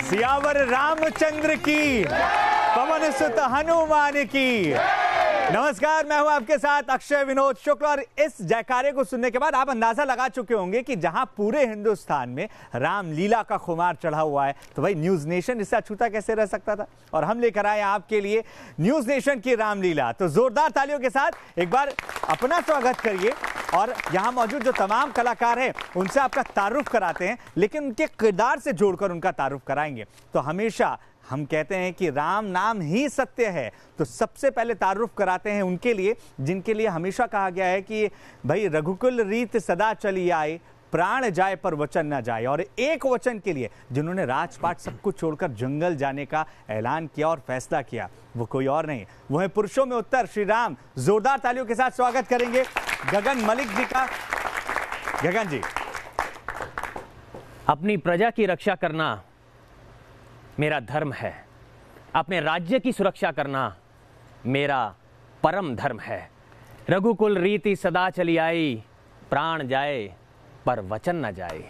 सियावर रामचंद्र की, पवन सुत हनुमान की। नमस्कार, मैं हूं आपके साथ अक्षय विनोद शुक्ल। और इस जयकारे को सुनने के बाद आप अंदाजा लगा चुके होंगे कि जहां पूरे हिंदुस्तान में रामलीला का खुमार चढ़ा हुआ है, तो भाई न्यूज नेशन इससे अछूता कैसे रह सकता था। और हम लेकर आए आपके लिए न्यूज नेशन की रामलीला। तो जोरदार तालियों के साथ एक बार अपना स्वागत करिए। और यहां मौजूद जो तमाम कलाकार हैं उनसे आपका तारुफ कराते हैं, लेकिन उनके किरदार से जोड़कर उनका तारुफ कराएंगे। तो हमेशा हम कहते हैं कि राम नाम ही सत्य है, तो सबसे पहले तारुफ कराते हैं उनके लिए जिनके लिए हमेशा कहा गया है कि भाई रघुकुल रीत सदा चली आए, प्राण जाए पर वचन न जाए। और एक वचन के लिए जिन्होंने राजपाट सब कुछ छोड़कर जंगल जाने का ऐलान किया और फैसला किया, वो कोई और नहीं, वो है पुरुषों में उत्तर श्री राम। जोरदार तालियों के साथ स्वागत करेंगे गगन मलिक जी का। गगन जी, अपनी प्रजा की रक्षा करना मेरा धर्म है, अपने राज्य की सुरक्षा करना मेरा परम धर्म है। रघुकुल रीति सदा चली आई, प्राण जाए पर वचन न जाए।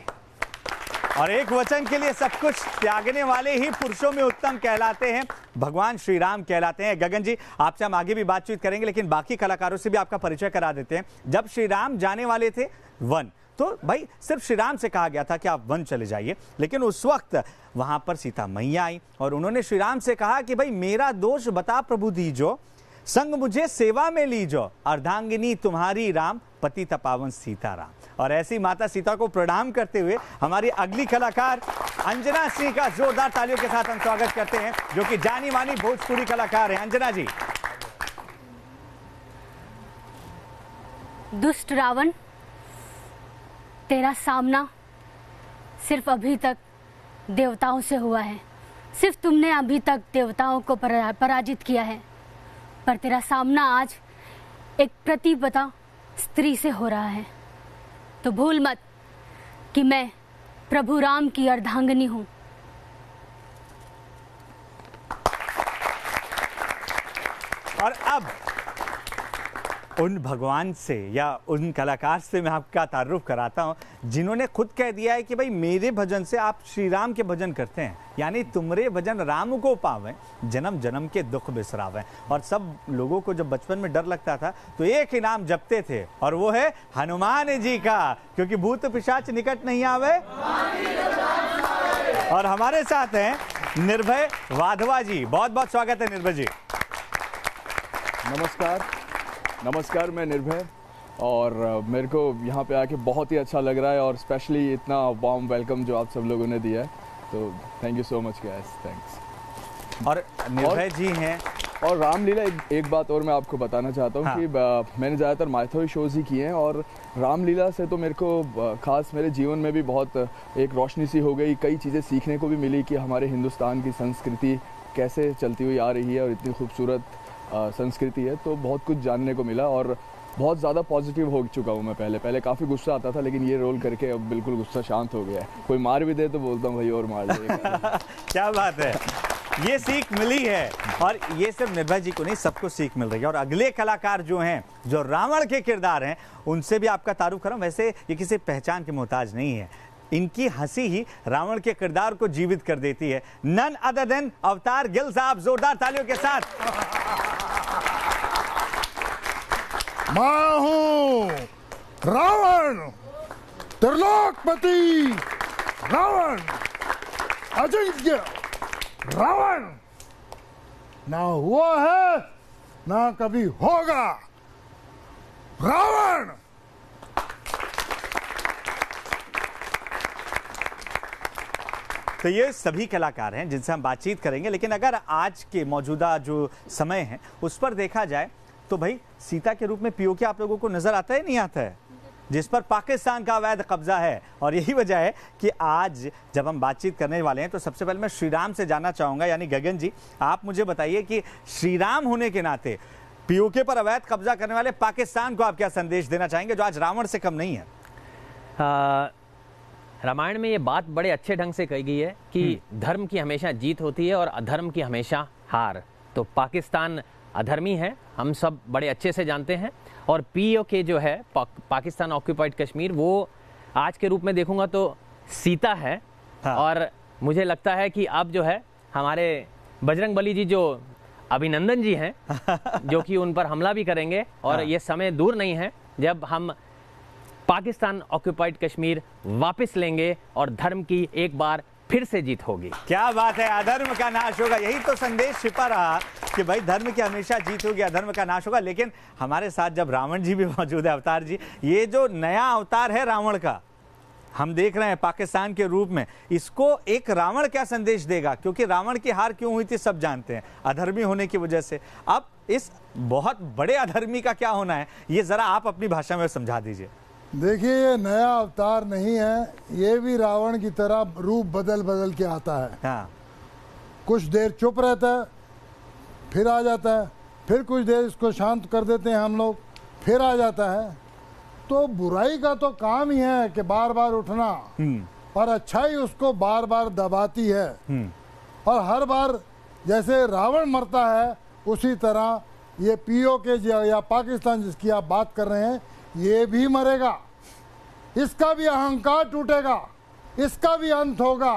और एक वचन के लिए सब कुछ त्यागने वाले ही पुरुषों में उत्तम कहलाते हैं, भगवान श्री राम कहलाते हैं। गगन जी, आपसे हम आगे भी बातचीत करेंगे, लेकिन बाकी कलाकारों से भी आपका परिचय करा देते हैं। जब श्री राम जाने वाले थे वन, तो भाई सिर्फ श्री राम से कहा गया था कि आप वन चले जाइए, लेकिन उस वक्त वहां पर सीता मैया आई और उन्होंने श्री राम से कहा कि भाई मेरा दोष बता प्रभु दीजो, संग मुझे सेवा में लीजो, अर्धांगिनी तुम्हारी राम, पति तपावन सीताराम। और ऐसी माता सीता को प्रणाम करते हुए हमारी अगली कलाकार अंजना सिंह का जोरदार तालियों के साथ हम स्वागत करते हैं, जो कि जानी मानी भोजपुरी कलाकार हैं। अंजना जी। दुष्ट रावण, तेरा सामना सिर्फ अभी तक देवताओं से हुआ है, सिर्फ तुमने अभी तक देवताओं को पराजित किया है, पर तेरा सामना आज एक प्रतिपदा स्त्री से हो रहा है। तो भूल मत कि मैं प्रभु राम की अर्धांगिनी हूं। और अब उन भगवान से या उन कलाकार से मैं आपका तारुफ कराता हूं जिन्होंने खुद कह दिया है कि भाई मेरे भजन से आप श्री राम के भजन करते हैं, यानी तुमरे भजन राम को पावें, जन्म जन्म के दुख बिसरावें। और सब लोगों को जब बचपन में डर लगता था तो एक ही नाम जपते थे, और वो है हनुमान जी का, क्योंकि भूत पिशाच निकट नहीं आवे। और हमारे साथ हैं निर्भय वाधवा जी। बहुत बहुत स्वागत है निर्भय जी। नमस्कार, मैं निर्भय, और मेरे को यहाँ पे आके बहुत ही अच्छा लग रहा है, और स्पेशली इतना वार्म वेलकम जो आप सब लोगों ने दिया है, तो thank you so much guys, thanks. और निर्भय जी हैं। और रामलीला एक बात और मैं आपको बताना चाहता हूँ। हाँ। कि मैंने ज़्यादातर माइथोलॉजी शोज़ ही किए हैं, और रामलीला से तो मेरे को ख़ास मेरे जीवन में भी बहुत एक रोशनी सी हो गई, कई चीज़ें सीखने को भी मिली कि हमारे हिंदुस्तान की संस्कृति कैसे चलती हुई आ रही है और इतनी खूबसूरत संस्कृति है, तो बहुत कुछ जानने को मिला। और बहुत ज़्यादा पॉजिटिव हो चुका हूँ मैं। पहले काफ़ी गुस्सा आता था, लेकिन ये रोल करके अब बिल्कुल गुस्सा शांत हो गया है। कोई मार भी दे तो बोलता हूँ भाई और मार दे। क्या बात है, ये सीख मिली है। और ये सिर्फ निर्भय जी को नहीं, सबको सीख मिल रही है। और अगले कलाकार जो हैं, जो रावण के किरदार हैं, उनसे भी आपका तारुफ करूं। वैसे ये किसी पहचान के मोहताज नहीं है, इनकी हंसी ही रावण के किरदार को जीवित कर देती है। नन अदर देन अवतार गिल साहब, जोरदार तालियों के साथ। मैं हूं रावण, त्रिलोकपति रावण, अजिंक्य रावण, ना हुआ है ना कभी होगा रावण। तो ये सभी कलाकार हैं जिनसे हम बातचीत करेंगे, लेकिन अगर आज के मौजूदा जो समय है उस पर देखा जाए तो भाई सीता के रूप में पीओके आप लोगों को नजर आता है, नहीं आता है, जिस पर पाकिस्तान का अवैध कब्जा है। और यही वजह है कि आज जब हम बातचीत करने वाले हैं तो सबसे पहले मैं श्री राम से जानना चाहूंगा, यानी गगन जी, आप मुझे बताइए कि श्री राम होने के नाते पीओके पर अवैध कब्जा करने वाले पाकिस्तान को आप क्या संदेश देना चाहेंगे, जो आज रावण से कम नहीं है। रामायण में ये बात बड़े अच्छे ढंग से कही गई है कि धर्म की हमेशा जीत होती है और अधर्म की हमेशा हार। तो पाकिस्तान अधर्मी है, हम सब बड़े अच्छे से जानते हैं। और पीओके जो है पाकिस्तान ऑक्यूपाइड कश्मीर, वो आज के रूप में देखूंगा तो सीता है। हाँ। और मुझे लगता है कि अब जो है हमारे बजरंगबली जी जो अभिनंदन जी हैं जो कि उन पर हमला भी करेंगे और ये समय दूर नहीं है जब हम पाकिस्तान ऑक्युपाइड कश्मीर वापस लेंगे और धर्म की एक बार फिर से जीत होगी। क्या बात है, अधर्म का नाश होगा, यही तो संदेश छिपा रहा कि भाई धर्म की हमेशा जीत होगी, अधर्म का नाश होगा। लेकिन हमारे साथ जब रावण जी भी मौजूद है, अवतार जी, ये जो नया अवतार है रावण का हम देख रहे हैं पाकिस्तान के रूप में, इसको एक रावण क्या संदेश देगा? क्योंकि रावण की हार क्यों हुई थी सब जानते हैं, अधर्मी होने की वजह से। अब इस बहुत बड़े अधर्मी का क्या होना है, ये जरा आप अपनी भाषा में समझा दीजिए। देखिए, ये नया अवतार नहीं है, ये भी रावण की तरह रूप बदल बदल के आता है। हाँ। कुछ देर चुप रहता है, फिर आ जाता है, फिर कुछ देर इसको शांत कर देते हैं हम लोग, फिर आ जाता है। तो बुराई का तो काम ही है कि बार बार उठना, और अच्छाई उसको बार बार दबाती है। और हर बार जैसे रावण मरता है उसी तरह ये पीओके या पाकिस्तान जिसकी आप बात कर रहे हैं, ये भी मरेगा, इसका भी अहंकार टूटेगा, इसका भी अंत होगा।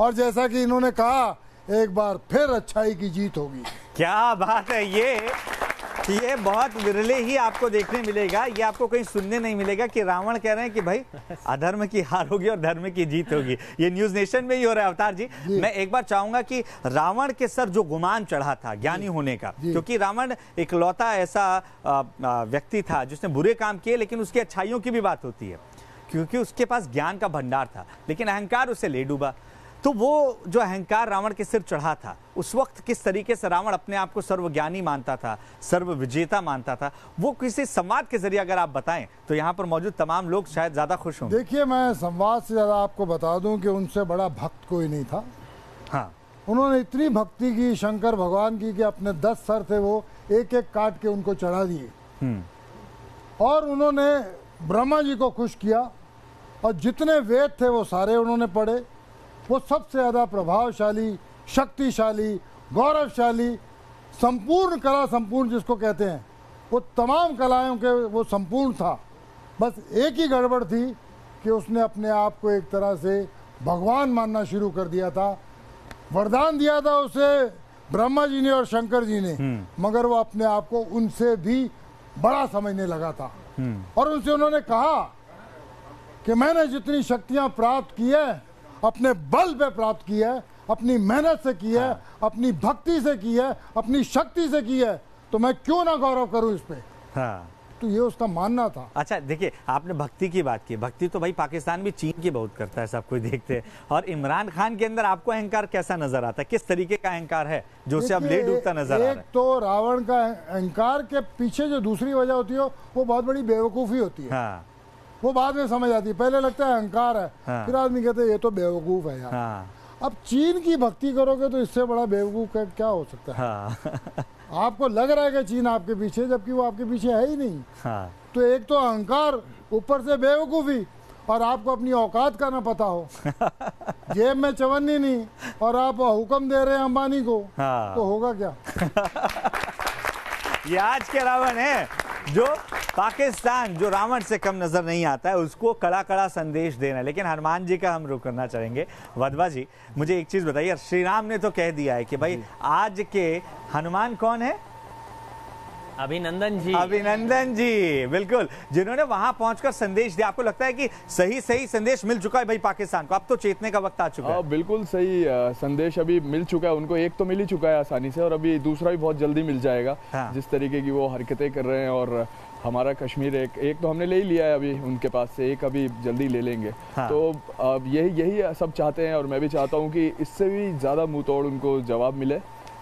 और जैसा कि इन्होंने कहा, एक बार फिर अच्छाई की जीत होगी। क्या बात है, ये बहुत विरले ही आपको देखने मिलेगा, ये आपको कहीं सुनने नहीं मिलेगा कि रावण कह रहे हैं कि भाई अधर्म की हार होगी और धर्म की जीत होगी। ये न्यूज नेशन में ही हो रहा है। अवतार जी, मैं एक बार चाहूंगा कि रावण के सर जो गुमान चढ़ा था ज्ञानी होने का, क्योंकि रावण इकलौता ऐसा व्यक्ति था जिसने बुरे काम किए, लेकिन उसकी अच्छाइयों की भी बात होती है क्योंकि उसके पास ज्ञान का भंडार था, लेकिन अहंकार उसे ले डूबा। तो वो जो अहंकार रावण के सिर चढ़ा था, उस वक्त किस तरीके से रावण अपने आप को सर्वज्ञानी मानता था, सर्व विजेता मानता था, वो किसी संवाद के जरिए अगर आप बताएं तो यहाँ पर मौजूद तमाम लोग शायद ज्यादा खुश होंगे। देखिए, मैं संवाद से ज्यादा आपको बता दूं कि उनसे बड़ा भक्त कोई नहीं था। हाँ। उन्होंने इतनी भक्ति की शंकर भगवान की कि अपने 10 सर थे वो एक एक काट के उनको चढ़ा दिए, और उन्होंने ब्रह्मा जी को खुश किया, और जितने वेद थे वो सारे उन्होंने पढ़े। वो सबसे ज़्यादा प्रभावशाली, शक्तिशाली, गौरवशाली, संपूर्ण कला संपूर्ण जिसको कहते हैं, वो तमाम कलाओं के वो संपूर्ण था। बस एक ही गड़बड़ थी कि उसने अपने आप को एक तरह से भगवान मानना शुरू कर दिया था। वरदान दिया था उसे ब्रह्मा जी ने और शंकर जी ने, मगर वो अपने आप को उनसे भी बड़ा समझने लगा था। और उनसे उन्होंने कहा कि मैंने जितनी शक्तियां प्राप्त की है अपने बल पे प्राप्त की है, अपनी मेहनत से की है, अपनी भक्ति से की है, अपनी शक्ति से की है, तो मैं क्यों ना गौरव करूं इस पे। हाँ। तो ये उसका मानना था। अच्छा, देखिए, आपने भक्ति की बात की, भक्ति तो भाई पाकिस्तान भी चीन की बहुत करता है, सब कोई देखते हैं। और इमरान खान के अंदर आपको अहंकार कैसा नजर आता है, किस तरीके का अहंकार है जो उसे अब ले डूबता नजर आ रहा है? एक तो रावण का अहंकार के पीछे जो दूसरी वजह होती है वो बहुत बड़ी बेवकूफ़ी होती है। हाँ। वो बाद में समझ आती है, पहले लगता है अहंकार है, फिर आदमी कहते हैं ये तो बेवकूफ़ है यार। हाँ। अब चीन की भक्ति करोगे तो इससे बड़ा बेवकूफ़ क्या हो सकता है। हाँ। आपको लग रहा है कि चीन आपके पीछे, जबकि वो आपके पीछे है ही नहीं। हाँ। तो एक तो अहंकार, ऊपर से बेवकूफ़ी, और आपको अपनी औकात का ना पता हो, जेब में चवन्नी नहीं, और आप हुक्म दे रहे हैं अंबानी को। हाँ। तो होगा क्या? ये आज के रावण है जो पाकिस्तान, जो रावण से कम नजर नहीं आता है, उसको कड़ा कड़ा संदेश देना है। लेकिन हनुमान जी का हम रुख करना चाहेंगे। वधवा जी, मुझे एक चीज बताइए, श्री राम ने तो कह दिया है कि भाई आज के हनुमान कौन है? अभिनंदन जी। अभिनंदन जी, बिल्कुल, जिन्होंने वहां पहुंचकर संदेश दिया। आपको लगता है कि सही सही संदेश मिल चुका है भाई पाकिस्तान को? अब तो चेतने का वक्त आ चुका है। बिल्कुल सही संदेश अभी मिल चुका है उनको। एक तो मिल ही चुका है आसानी से, और अभी दूसरा भी बहुत जल्दी मिल जाएगा। हाँ। जिस तरीके की वो हरकतें कर रहे हैं, और हमारा कश्मीर एक तो हमने ले ही लिया है अभी उनके पास से, एक अभी जल्दी ले लेंगे। हाँ। तो अब यही सब चाहते हैं, और मैं भी चाहता हूँ कि इससे भी ज़्यादा मुंह तोड़ उनको जवाब मिले,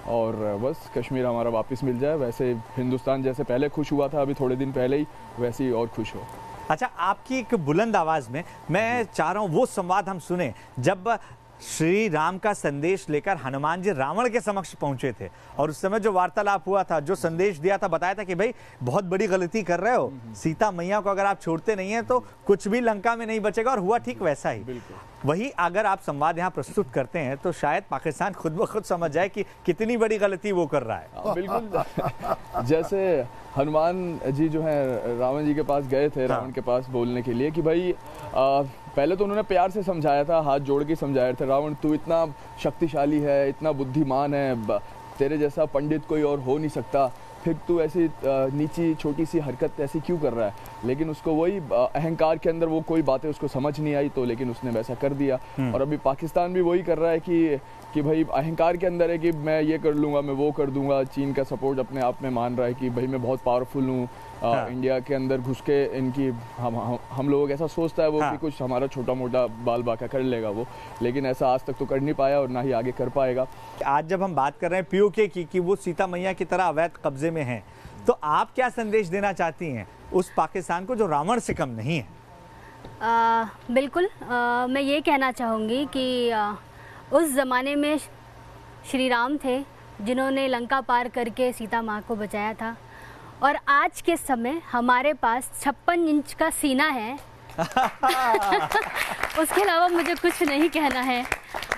और बस कश्मीर हमारा वापस मिल जाए। वैसे हिंदुस्तान जैसे पहले खुश हुआ था अभी थोड़े दिन पहले ही, वैसे ही और खुश हो। अच्छा, आपकी एक बुलंद आवाज में मैं चाह रहा हूं वो संवाद हम सुने जब श्री राम का संदेश लेकर हनुमान जी रावण के समक्ष पहुंचे थे, और उस समय जो वार्तालाप हुआ था, जो संदेश दिया था, बताया था कि भाई बहुत बड़ी गलती कर रहे हो, सीता मैया को अगर आप छोड़ते नहीं है तो कुछ भी लंका में नहीं बचेगा, और हुआ ठीक वैसा ही। वही अगर आप संवाद यहाँ प्रस्तुत करते हैं तो शायद पाकिस्तान खुद ब खुद समझ जाए कि कितनी बड़ी गलती वो कर रहा है। बिल्कुल। जैसे हनुमान जी जो है रावण जी के पास गए थे, रावण के पास बोलने के लिए कि भाई पहले तो उन्होंने प्यार से समझाया था, हाथ जोड़ के समझाया था, रावण तू इतना शक्तिशाली है, इतना बुद्धिमान है, तेरे जैसा पंडित कोई और हो नहीं सकता, फिर तू ऐसी नीची छोटी सी हरकत ऐसी क्यों कर रहा है। लेकिन उसको वही अहंकार के अंदर वो कोई बातें उसको समझ नहीं आई, तो लेकिन उसने वैसा कर दिया। और अभी पाकिस्तान भी वही कर रहा है कि भाई अहंकार के अंदर है कि मैं ये कर लूँगा, मैं वो कर दूंगा। चीन का सपोर्ट अपने आप में मान रहा है कि भाई मैं बहुत पावरफुल हूँ। इंडिया के अंदर घुस के इनकी हम लोग ऐसा सोचता है वो कि कुछ हमारा छोटा मोटा बाल बाका कर लेगा वो, लेकिन ऐसा आज तक तो कर नहीं पाया और ना ही आगे कर पाएगा। आज जब हम बात कर रहे हैं पीओके की कि वो सीता मैया की तरह अवैध कब्जे में हैं, तो आप क्या संदेश देना चाहती हैं उस पाकिस्तान को जो रावण से कम नहीं है? बिल्कुल, मैं ये कहना चाहूँगी कि उस ज़माने में श्री राम थे जिन्होंने लंका पार करके सीता माँ को बचाया था, और आज के समय हमारे पास 56 इंच का सीना है। उसके अलावा मुझे कुछ नहीं कहना है,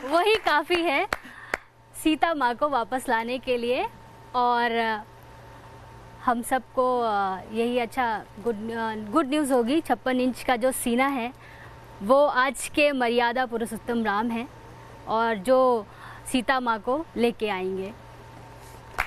वही काफ़ी है सीता माँ को वापस लाने के लिए। और हम सबको यही अच्छा गुड न्यूज़ होगी। 56 इंच का जो सीना है वो आज के मर्यादा पुरुषोत्तम राम है, और जो सीता माँ को लेके आएंगे।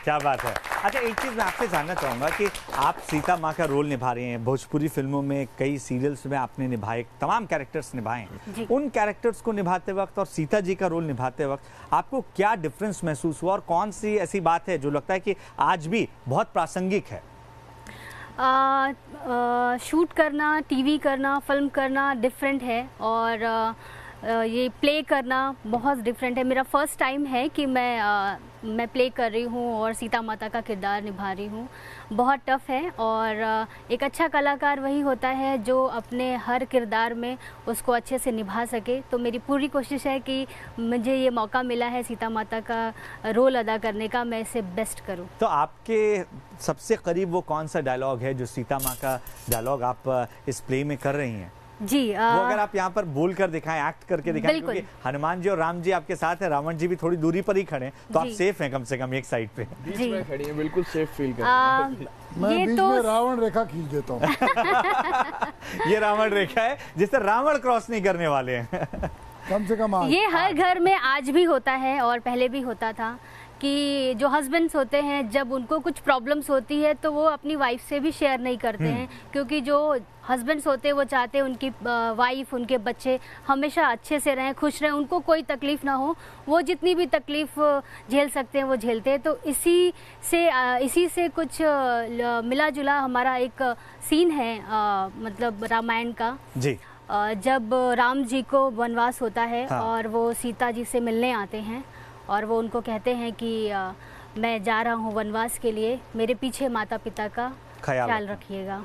क्या बात है। अच्छा, एक चीज़ मैं आपसे जानना चाहूँगा कि आप सीता माँ का रोल निभा रही हैं, भोजपुरी फिल्मों में, कई सीरियल्स में आपने निभाए, तमाम कैरेक्टर्स निभाए हैं। उन कैरेक्टर्स को निभाते वक्त और सीता जी का रोल निभाते वक्त आपको क्या डिफरेंस महसूस हुआ, और कौन सी ऐसी बात है जो लगता है कि आज भी बहुत प्रासंगिक है? शूट करना, टीवी करना, फिल्म करना डिफरेंट है, और ये प्ले करना बहुत डिफरेंट है। मेरा फर्स्ट टाइम है कि मैं प्ले कर रही हूँ और सीता माता का किरदार निभा रही हूँ। बहुत टफ है, और एक अच्छा कलाकार वही होता है जो अपने हर किरदार में उसको अच्छे से निभा सके। तो मेरी पूरी कोशिश है कि मुझे ये मौका मिला है सीता माता का रोल अदा करने का, मैं इसे बेस्ट करूँ। तो आपके सबसे करीब वो कौन सा डायलॉग है जो सीता माँ का डायलॉग आप इस प्ले में कर रही हैं? जी, वो अगर आप यहाँ पर बोल कर दिखाएं, एक्ट करके दिखाएं, क्योंकि हनुमान जी और राम जी आपके साथ हैं, रावण जी भी थोड़ी दूरी पर ही खड़े हैं, तो आप सेफ हैं कम से कम एक साइड पे। बीच में खड़ी हैं, बिल्कुल सेफ फील कर रही हैं। मैं बीच में रावण रेखा खींच देता हूँ। ये रावण रेखा है जिससे रावण क्रॉस नहीं करने वाले हैं। कम से कम ये हर घर में आज भी होता है और पहले भी होता था कि जो हस्बैंड्स होते हैं जब उनको कुछ प्रॉब्लम्स होती है तो वो अपनी वाइफ से भी शेयर नहीं करते हैं, क्योंकि जो हस्बैंड्स होते हैं वो चाहते हैं उनकी वाइफ, उनके बच्चे हमेशा अच्छे से रहें, खुश रहें, उनको कोई तकलीफ़ ना हो। वो जितनी भी तकलीफ़ झेल सकते हैं वो झेलते हैं। तो इसी से कुछ मिला जुला हमारा एक सीन है, मतलब रामायण का जी। जब राम जी को वनवास होता है और वो सीता जी से मिलने आते हैं और वो उनको कहते हैं कि मैं जा रहा हूँ वनवास के लिए, मेरे पीछे माता पिता का ख्याल रखिएगा।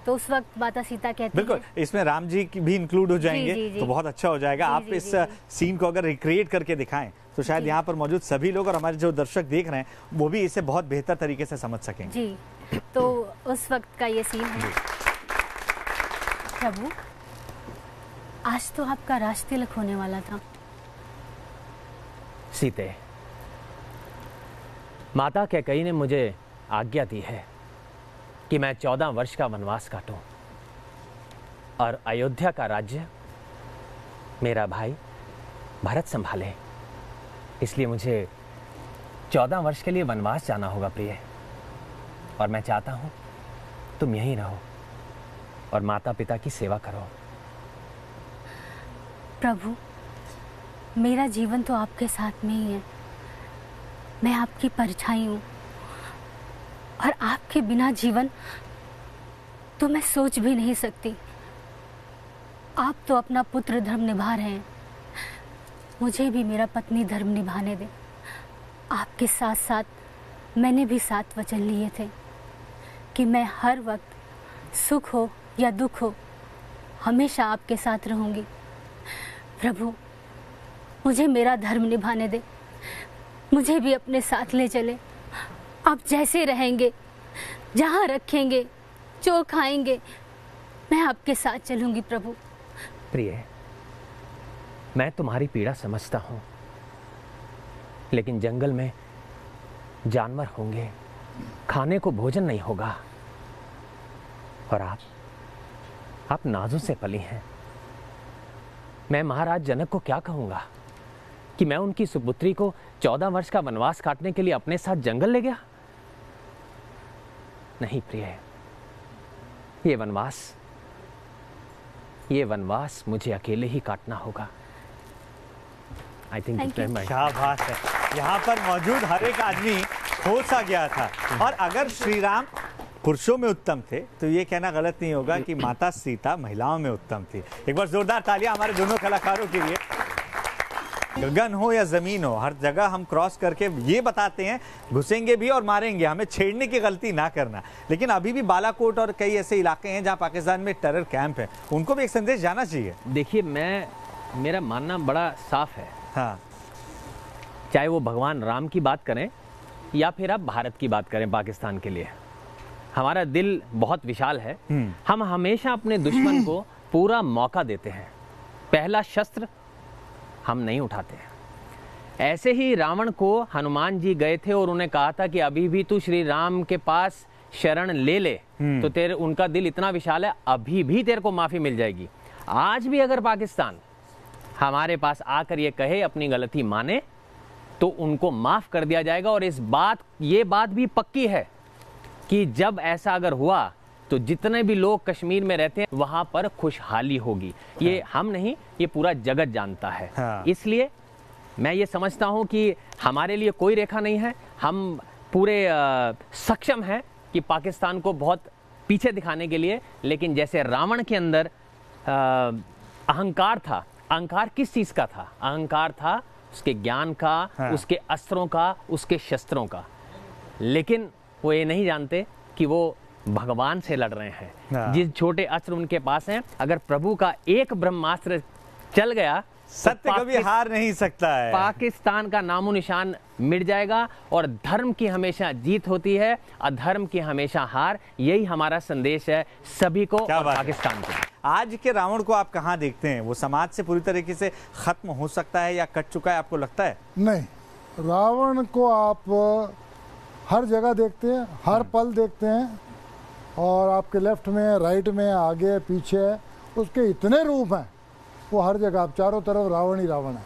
तो उस वक्त माता सीता कहती हैं, बिल्कुल, इसमें राम जी भी इंक्लूड हो जाएंगे। जी, तो बहुत अच्छा हो जाएगा। आप इस सीन को अगर रिक्रिएट करके दिखाएं तो शायद यहाँ पर मौजूद सभी लोग और हमारे जो दर्शक देख रहे हैं वो भी इसे बहुत बेहतर तरीके से समझ सकेंगे। जी, तो उस वक्त का ये सीन है। प्रभु, आज तो आपका राज तिलक होने वाला था। सीते, माता कैकेयी ने मुझे आज्ञा दी है कि मैं 14 वर्ष का वनवास काटूं और अयोध्या का राज्य मेरा भाई भरत संभाले। इसलिए मुझे 14 वर्ष के लिए वनवास जाना होगा प्रिय, और मैं चाहता हूं तुम यहीं रहो और माता पिता की सेवा करो। प्रभु, मेरा जीवन तो आपके साथ में ही है, मैं आपकी परछाई हूँ, और आपके बिना जीवन तो मैं सोच भी नहीं सकती। आप तो अपना पुत्र धर्म निभा रहे हैं, मुझे भी मेरा पत्नी धर्म निभाने दें। आपके साथ साथ मैंने भी 7 वचन लिए थे कि मैं हर वक्त सुख हो या दुख हो हमेशा आपके साथ रहूंगी। प्रभु, मुझे मेरा धर्म निभाने दे, मुझे भी अपने साथ ले चले। आप जैसे रहेंगे, जहाँ रखेंगे, जो खाएंगे, मैं आपके साथ चलूंगी। प्रभु प्रिय, मैं तुम्हारी पीड़ा समझता हूं, लेकिन जंगल में जानवर होंगे, खाने को भोजन नहीं होगा, और आप नाजों से पली हैं। मैं महाराज जनक को क्या कहूंगा कि मैं उनकी सुपुत्री को 14 वर्ष का वनवास काटने के लिए अपने साथ जंगल ले गया? नहीं प्रिय, ये वनवास मुझे अकेले ही काटना होगा। आई थिंक क्या बात है, यहाँ पर मौजूद हर एक आदमी हो सा गया था। और अगर श्री राम पुरुषों में उत्तम थे तो ये कहना गलत नहीं होगा कि माता सीता महिलाओं में उत्तम थी। एक बार जोरदार तालियां हमारे दोनों कलाकारों के लिए। गगन हो या जमीन हो, हर जगह हम क्रॉस करके ये बताते हैं घुसेंगे भी और मारेंगे, हमें छेड़ने की गलती ना करना। लेकिन अभी भी बालाकोट और कई ऐसे इलाके हैं जहां पाकिस्तान में टेरर कैंप है, उनको भी एक संदेश जाना चाहिए। देखिए, मेरा मानना बड़ा साफ है। हाँ, चाहे वो भगवान राम की बात करें या फिर आप भारत की बात करें, पाकिस्तान के लिए हमारा दिल बहुत विशाल है। हम हमेशा अपने दुश्मन को पूरा मौका देते हैं, पहला शस्त्र हम नहीं उठाते हैं। ऐसे ही रावण को हनुमान जी गए थे और उन्हें कहा था कि अभी भी तू श्री राम के पास शरण ले ले, तो तेरे उनका दिल इतना विशाल है, अभी भी तेरे को माफी मिल जाएगी। आज भी अगर पाकिस्तान हमारे पास आकर ये कहे, अपनी गलती माने, तो उनको माफ कर दिया जाएगा। और ये बात भी पक्की है कि जब ऐसा अगर हुआ तो जितने भी लोग कश्मीर में रहते हैं वहां पर खुशहाली होगी। ये हम नहीं, ये पूरा जगत जानता है। इसलिए मैं ये समझता हूं कि हमारे लिए कोई रेखा नहीं है। हम पूरे सक्षम हैं कि पाकिस्तान को बहुत पीछे दिखाने के लिए। लेकिन जैसे रावण के अंदर अहंकार था, अहंकार किस चीज का था? अहंकार था उसके ज्ञान का, उसके अस्त्रों का, उसके शस्त्रों का। लेकिन वो ये नहीं जानते कि वो भगवान से लड़ रहे हैं। जिस छोटे अस्त्र उनके पास हैं, अगर प्रभु का एक ब्रह्मास्त्र चल गया, सत्य कभी हार नहीं सकता है। पाकिस्तान का नामो निशान मिट जाएगा और धर्म की हमेशा जीत होती है, अधर्म की हमेशा हार। यही हमारा संदेश है सभी को और पाकिस्तान को। आज के रावण को आप कहाँ देखते हैं? वो समाज से पूरी तरीके से खत्म हो सकता है या कट चुका है, आपको लगता है? नहीं, रावण को आप हर जगह देखते हैं, हर पल देखते हैं, और आपके लेफ्ट में, राइट में, आगे पीछे, उसके इतने रूप हैं, वो हर जगह, आप चारों तरफ रावण ही रावण है।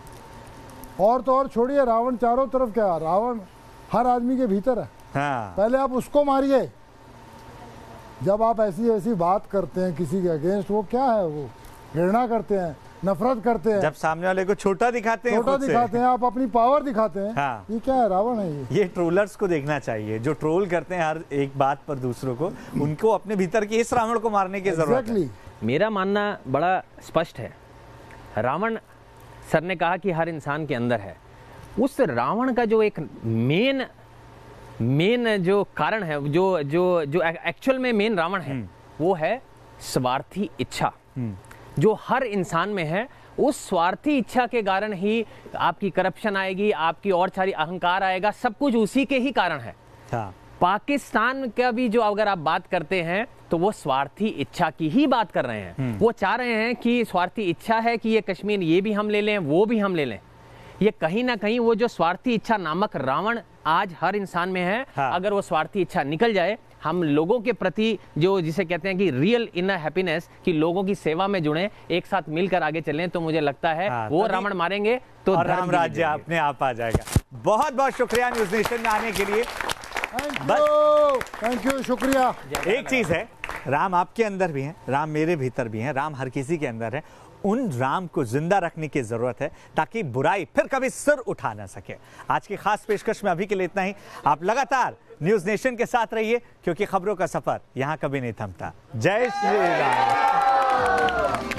और तो और छोड़िए, रावण चारों तरफ क्या, रावण हर आदमी के भीतर है। पहले आप उसको मारिए। जब आप ऐसी बात करते हैं किसी के अगेंस्ट, वो क्या है, वो घृणा करते हैं, नफरत करते हैं। जब सामने वाले को छोटा दिखाते हैं, आप अपनी पावर दिखाते हैं। ये क्या है, रावण है ये। ट्रोलर्स को देखना चाहिए, जो ट्रोल करते हैं हर एक बात पर दूसरों को, उनको अपने भीतर के इस रावण को मारने की जरूरत है। मेरा मानना बड़ा स्पष्ट है। रावण सर ने कहा कि हर इंसान के अंदर है। उस रावण का जो एक मेन जो कारण है, जो एक्चुअल में मेन रावण है, वो है स्वार्थी इच्छा, जो हर इंसान में है। उस स्वार्थी इच्छा के कारण ही आपकी करप्शन आएगी, आपकी और सारी अहंकार आएगा, सब कुछ उसी के ही कारण है। पाकिस्तान का भी जो अगर आप बात करते हैं तो वो स्वार्थी इच्छा की ही बात कर रहे हैं। वो चाह रहे हैं कि स्वार्थी इच्छा है कि ये कश्मीर ये भी हम ले लें, वो भी हम ले लें। ये कहीं ना कहीं वो जो स्वार्थी इच्छा नामक रावण आज हर इंसान में है, अगर वो स्वार्थी इच्छा निकल जाए, हम लोगों के प्रति जो जिसे कहते हैं कि रियल इनर हैप्पीनेस, कि लोगों की सेवा में जुड़े, एक साथ मिलकर आगे चलें, तो मुझे लगता है वो रावण मारेंगे तो राम राज्य अपने आप आ जाएगा। बहुत बहुत शुक्रिया न्यूज़ नेशन में आने के लिए। थैंक यू, शुक्रिया। एक चीज है, राम आपके अंदर भी है, राम मेरे भीतर भी है, राम हर किसी के अंदर है। उन राम को जिंदा रखने की जरूरत है ताकि बुराई फिर कभी सिर उठा ना सके। आज की खास पेशकश में अभी के लिए इतना ही। आप लगातार न्यूज़ नेशन के साथ रहिए, क्योंकि खबरों का सफर यहां कभी नहीं थमता। जय श्री राम।